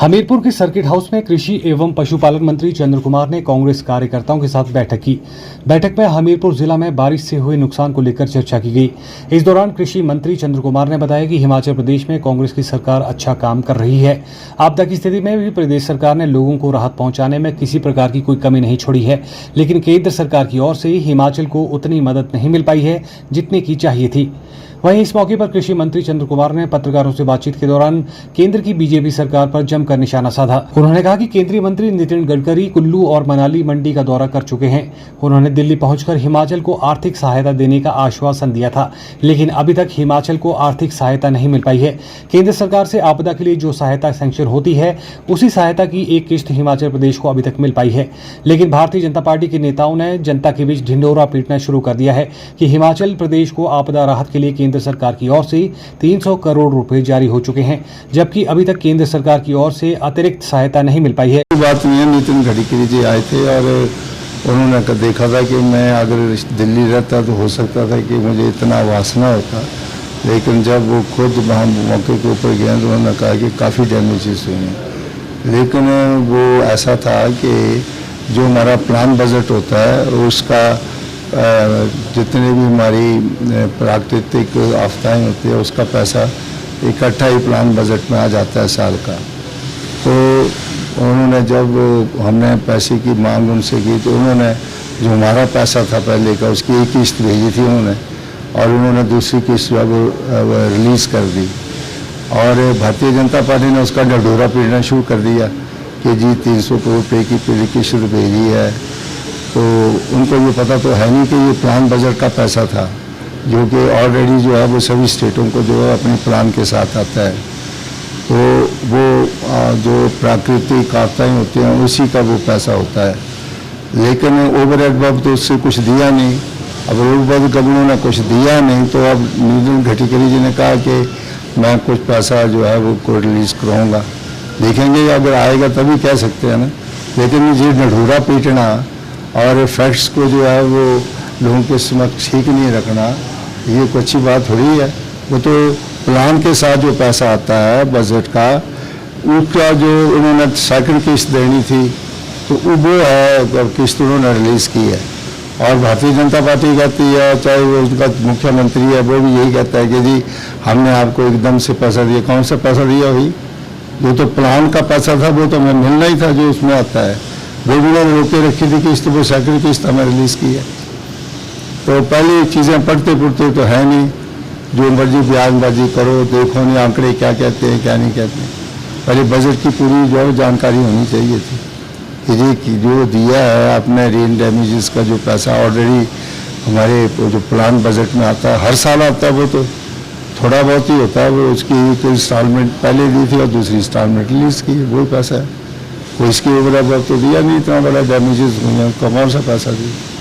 हमीरपुर के circuit house में कृषि एवं पशुपालन मंत्री चंद्र कुमार ने कांग्रेस कार्यकर्ताओं के साथ बैठक की। बैठक में हमीरपुर जिला में बारिश से हुए नुकसान को लेकर चर्चा की गई। इस दौरान कृषि मंत्री चंद्र कुमार ने बताया कि हिमाचल प्रदेश में कांग्रेस की सरकार अच्छा काम कर रही है। आपदा की स्थिति में भी प्रदेश सरकार ने लोगों को राहत पहुंचाने में किसी प्रकार की कोई कमी नहीं छोड़ी है, लेकिन केंद्र सरकार की ओर से हिमाचल को उतनी मदद नहीं मिल पाई है जितनी की चाहिए थी। वहीं इस मौके पर कृषि मंत्री चंद्र कुमार ने पत्रकारों से बातचीत के दौरान केंद्र की बीजेपी सरकार पर जमकर निशाना साधा। उन्होंने कहा कि केंद्रीय मंत्री नितिन गडकरी कुल्लू और मनाली मंडी का दौरा कर चुके हैं। उन्होंने दिल्ली पहुंचकर हिमाचल को आर्थिक सहायता देने का आश्वासन दिया था, लेकिन अभी तक हिमाचल को आर्थिक सहायता नहीं मिल पाई है। केंद्र सरकार से आपदा के लिए जो सहायता सैंक्शन होती है, उसी सहायता की एक किस्त हिमाचल प्रदेश को अभी तक मिल पाई है। लेकिन भारतीय जनता पार्टी के नेताओं ने जनता के बीच ढिंढोरा पीटना शुरू कर दिया है कि हिमाचल प्रदेश को आपदा राहत के लिए केंद्र सरकार की ओर से 300 करोड़ रुपए जारी हो चुके हैं, जबकि अभी तक केंद्र सरकार की ओर से अतिरिक्त सहायता नहीं मिल पाई है। बात नहीं है, नितिन गडकरी जी आए थे और उन्होंने देखा था कि मैं अगर दिल्ली रहता तो हो सकता था कि मुझे इतना वासना होता, लेकिन जब वो खुद वहाँ मौके के ऊपर गए तो उन्होंने कहा कि काफ़ी डैमेजेस हुए हैं। लेकिन वो ऐसा था कि जो हमारा प्लान बजट होता है उसका जितने भी हमारी प्राकृतिक आफताएँ होती है उसका पैसा इकट्ठा ही प्लान बजट में आ जाता है साल का। तो उन्होंने जब हमने पैसे की मांग उनसे की तो उन्होंने जो हमारा पैसा था पहले का उसकी एक किस्त भेजी थी उन्होंने, और उन्होंने दूसरी किस्त अब रिलीज़ कर दी। और भारतीय जनता पार्टी ने उसका ढिंढोरा पीटना शुरू कर दिया कि जी 300 करोड़ रुपये की पहली किस्त भेजी है। तो उनको ये पता तो है नहीं कि ये प्लान बजट का पैसा था, जो कि ऑलरेडी जो है वो सभी स्टेटों को जो है अपने प्लान के साथ आता है। तो वो जो प्राकृतिक आपदाएँ होती हैं उसी का वो पैसा होता है, लेकिन ओवर एडवर्ब तो उससे कुछ दिया नहीं। अब ओवर कब उन्होंने कुछ दिया नहीं तो अब नितिन गडकरी जी ने कहा कि मैं कुछ पैसा जो है वो को रिलीज़ कराऊँगा। देखेंगे अगर आएगा तभी कह सकते हैं ना, लेकिन ये ढिंढोरा पीटना और फैक्ट्स को जो है वो लोगों के समक्ष ठीक नहीं रखना, ये कोई अच्छी बात थोड़ी है। वो तो प्लान के साथ जो पैसा आता है बजट का, उसका जो उन्होंने सेकंड किस्त देनी थी तो वो है किस्त उन्होंने रिलीज़ की है। और भारतीय जनता पार्टी कहती है, चाहे वो उसका मुख्यमंत्री है, वो भी यही कहता है कि जी हमने आपको एकदम से पैसा दिया। कौन सा पैसा दिया भाई? जो तो प्लान का पैसा था वो तो हमें मिलना ही था, जो उसमें आता है वो भी लोग रोके रखी थी किस्त, वो सेकंड किस्त हमें रिलीज़ की है। तो पहले चीज़ें पढ़ते पुढ़ते तो है नहीं, जो मर्जी बयानबाजी करो, देखो नहीं आंकड़े क्या कहते हैं क्या नहीं कहते हैं। पहले बजट की पूरी जो है जानकारी होनी चाहिए थी कि जी जो दिया है अपने रेन डैमेजेस का जो पैसा ऑलरेडी हमारे जो प्लान बजट में आता है, हर साल आता है, वो तो थोड़ा बहुत ही होता है। वो उसकी एक इंस्टॉलमेंट पहले दी थी और दूसरी इंस्टॉलमेंट रिलीज़ की, वही पैसा है। वो इसके ऊपर अब तो दिया नहीं, इतना बड़ा डैमेजेस हुए हैं, कौन सा पैसा दिया।